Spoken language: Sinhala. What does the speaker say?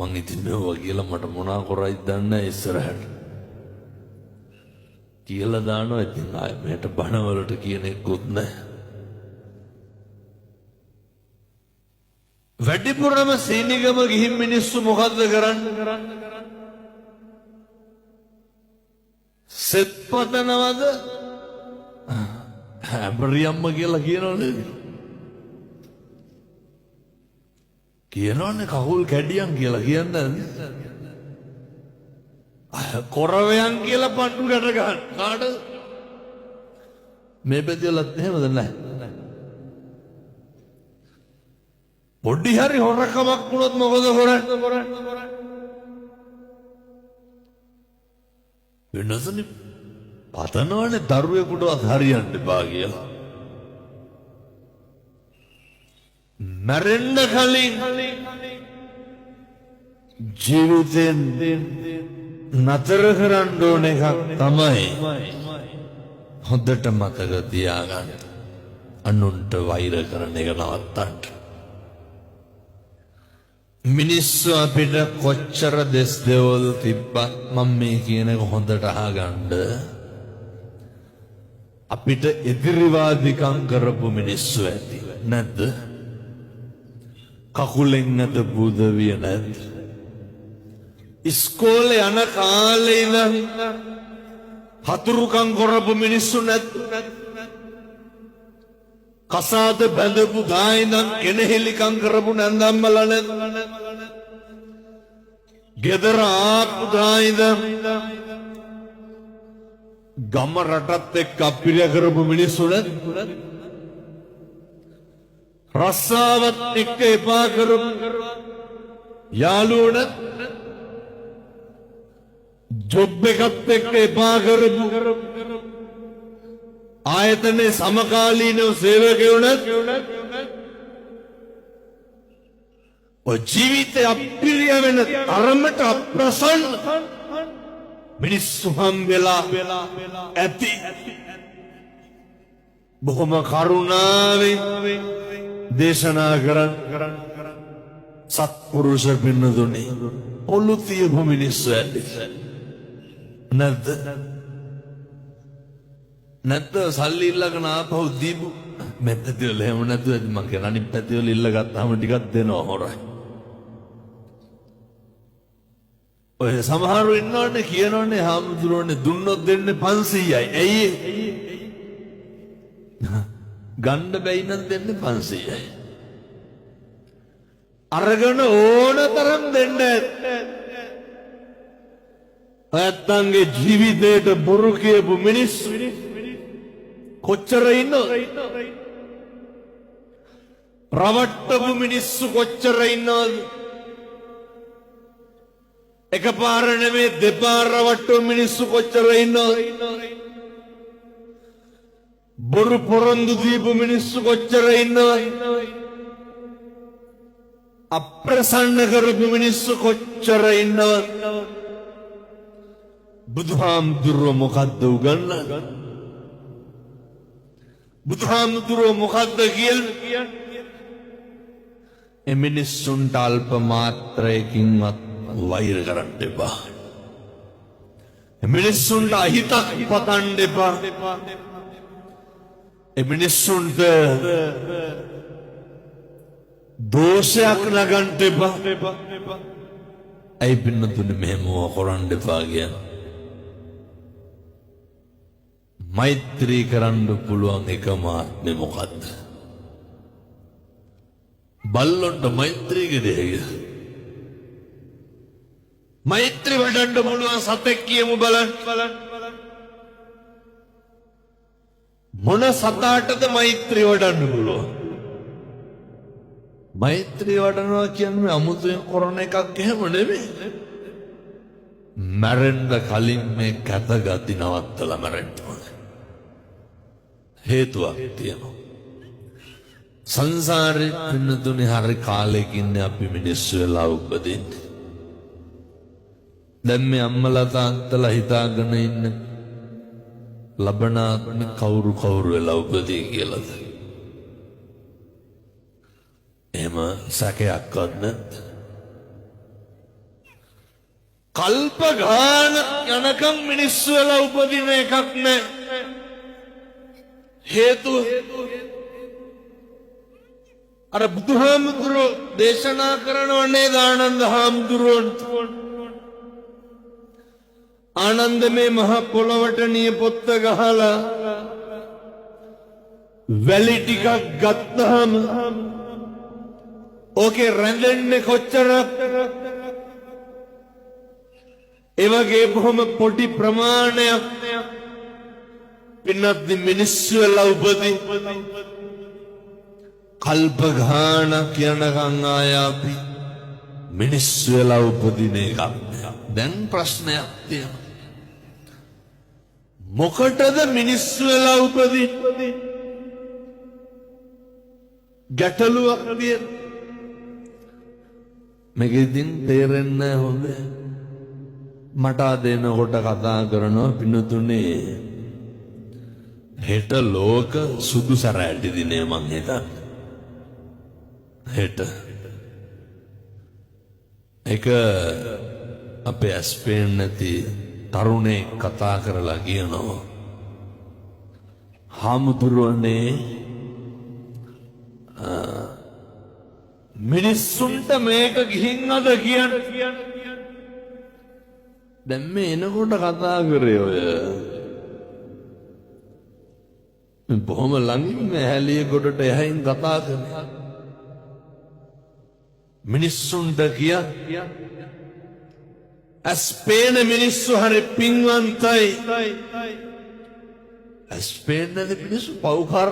මං ඉතින් මෙව්වා කියලා මට මොනා කරයිද දන්නේ නැහැ ඉස්සරහට. කියලා දානවා ඉතින් ආයෙ මෙහෙට බණවලට කියන එක්කුත් නැහැ. වැඩිපුරම සීනිගම ගිහින් මිනිස්සු මොකද්ද කරන්නේ? සෙත් පතනවද? හැබරියම්ම කියලා කියනවනේ. කියනවනේ කහුල් කැඩියන් කියලා කියන්නේ. කොරවයන් කියලා පට්ටු ගැට ගන්න. කාටද? මේ පැතිවලත් එහෙමද නැහැ. පොඩි හරි හොරකමක් වුණොත් මොකද කරන්නේ? වෙනසනේ පතනවනේ දරුවෙකුටවත් හරියන්න එපා කියලා. මැරෙන්න කලින් ජීවිතෙන් නතර කරන්න ඕන එකක් තමයි හොඳට මතක තියාගන්න. අනුන්ට වෛර කරන එක නවත්තන්න. මිනිස්සු අපිට කොච්චර දෙස් දෙවල් තිබ්බත් මම මේ කියන එක හොඳට අහගන්න. අපිට එදිරිවාදිකම් කරපු මිනිස්සු ඇති නැද්ද? කකුලෙන් නැත බුදවිය නැද්ද? ඉස්කෝලේ යන කාලේ ඉඳන් හතුරුකම් කරපු මිනිස්සු නැද්ද? කසාද බැඳපු ගායිනම් කෙනෙහිලිකම් කරපු නැන්දම්මලා නැද්ද? ගෙදර ආපු ගායිනම් ගම රටත් එක්ක අපිරිය කරපු මිනිස්සු නැද්ද? රස්සාවත් එක්ක එපා කරපු යාළුවෝ නැද්ද? ජොබ් එකත් එක්ක එපා කරපු ආයතනයේ සමකාලීනව සේවකයෝ නැද්ද? ඔය ජීවිතය අපිරිය වෙන තරමට අප්‍රසන්න මිනිස්සු හම්බෙලා ඇති. බොහොම කරුණාවෙන් දේශනා කරන් සත්පුරුෂ පින්නතුනි ඔලු තියපු මිනිස්සු ඇති නැද්ද? නැත්ද සල්ලි ඉල්ලගෙන ආපහු දීපු මේ පැතිවල එහෙම නැතුව ඇති. මං කියන අනිත් පැතිවල ඉල්ල ගත්තාම ටිකක් දෙනවා හොරයි. ඔය සමහරු ඉන්නවනේ කියනවනේ හාමුදුරුවනේ දුන්නොත් දෙන්නේ 500යි. ඇයි ගන්න බැයි නම් දෙන්නේ 500යි. අරගෙන ඕන තරම් දෙන්න ඇත්තන්ගේ ජීවිතේට බොරු කියපු මිනිස්සු කොච්චර ඉන්නවද? රවට්ටපු මිනිස්සු කොච්චර ඉන්නවද? එකපාර නෙමෙයි දෙපාර රවට්ටපු මිනිස්සු කොච්චර ඉන්නවද? බොරු පොරොන්දු දීපු මිනිස්සු කොච්චර ඉන්නවද? අප්‍රසන්න කරපු මිනිස්සු කොච්චර ඉන්නවද? බුදුහාමුදුරුවෝ මොකද්ද උගන්වන්නේ? බුදුහාමුදුරුවෝ මොකද්ද කියන්නේ? ඒ මිනිස්සුන්ට අල්ප මාත්‍රයකින්වත් වෛර කරන්න එපා. ඒ මිනිස්සුන්ට අහිතක් පතන්න එපා. ඒ මිනිස්සුන්ට දෝෂයක් නගන්න එපා. ඇයි පින්නතුනේ මෙහෙම කරන්න එපා කියන්නේ? මෛත්‍රී කරන්න පුළුවන් එකම ආත්මේ මොකද්ද? බල්ලොන්ට මෛත්‍රී කරේද? මෛත්‍රී වඩන්න පුළුවන් සතෙක් කියමු බලන්න. මොන සතාටද මෛත්‍රී වඩන්න පුළුවන්? මෛත්‍රී වඩනවා කියන්නේ අමුතුවෙන් කරන එකක් එහෙම නෙමෙයි. මැරෙන්න කලින් මේ කැත ගති නවත්තලා මැරෙන්න ඕනේ. හේතුවක් තියෙනවා. සංසාරේ පින්නතුනේ හරි කාලෙකින් අපි මිනිස්සු වෙලා උපදින්නේ. දැන් මේ අම්මලා තාත්තලා හිතාගෙන ඉන්න ලබනාත්ම කවුරු වෙලා උපදී කියලාද? එහෙම සැකයක්වත් නැද්ද? කල්ප ගාන යනකම් මිනිස්සු වෙලා උපදින එකක් නෑ. හේතුව අර බුදුහාමුදුරුවෝ දේශනා කරනව නේද ආනන්ද හාමුදුරුවන්ට. ආනන්ද මේ මහ පොළවට නියපොත්ත ගහලා වැලි ටිකක් ගත්තාම ඕකේ රැඳෙන්නේ කොච්චරක්? ඒ වගේ බොහොම පොඩි ප්‍රමාණයක් පින්නත් මිනිස්සු වෙලා උපදී කල්ප ගානක් යනකම් ආය අපි මිනිස්සු වෙලා උපදින එකක්. දැන් ප්‍රශ්නයක් තියෙනවා. මොකටද මිනිස්සු වෙලා උපදින්නේ? ගැටලුවක් තියෙන. මේක ඉතින් තේරෙන්නේ හොඳ. මට දෙනකොට කතා කරනවා පින්නතුනේ හෙට ලෝක සුදු සැරෑටි දිනේ මං හිතන්නේ. හෙට එක අපේ ඇස් පේන්නේ නැති තරුණෙක් කතා කරලා කියනවා හාමුදුරුවනේ මිනිස්සුන්ට මේක ගිහින් අද කියන්නේ. දැන් මේ එනකොට කතා කරේ ඔය බොහොම ළඟින් ඇහැලිය ගොඩට එහයින් කතා කරනවා. මිනිස්සුන්ට කිය ඇස් පේන මිනිස්සු හරි පින්වන්තයි. ඇස් පේන්නේ නැති මිනිස්සු පව්කාර